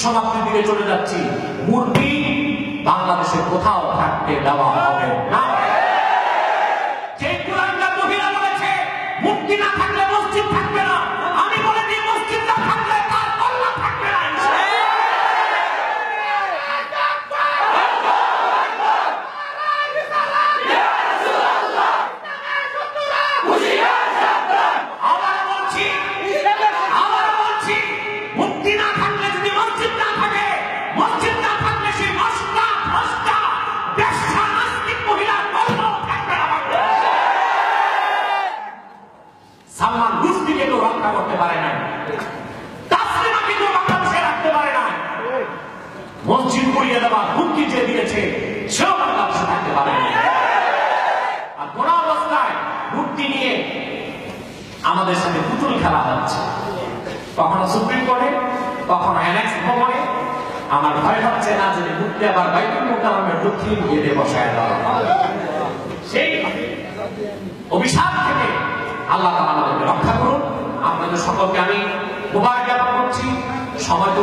সমাপ্তির দিকে চলে যাচ্ছি। মূর্তি বাংলাদেশে কোথাও থাকতে দেওয়া হবে না। যে কুরআনটা মহিলা বলেছে মূর্তি না থাকলে মসজিদ থাকবে না, আমি বলে দিই মসজিদ না থাকলে তার আল্লাহ থাকবে না। সালমান রুশদিকে তো রক্ষা করতে পারে নাই, তাসলিমাকে তো বাংলাদেশে রাখতে পারে নাই, মসজিদ পুড়িয়ে দেওয়ার হুমকি যে দিয়েছে সেও বাংলাদেশে থাকতে পারে নাই। আর কোন অবস্থায় মূর্তি নিয়ে আমাদের সাথে পুতুল খেলা হচ্ছে, কখনো সুপ্রিম কোর্টে, কখনো অ্যানেক্স ভবনে। আমার ভয় হচ্ছে না যদি মূর্তি আবার বাইতুল মুকাররমের দক্ষিণ গেটে বসায় দেওয়া হয়। সেই অভিশাপ থেকে আল্লাহ তাআলা আমাদেরকে রক্ষা করুন। আপনাদের সকলকে আমি মুবারক জ্ঞাপন করছি। সময়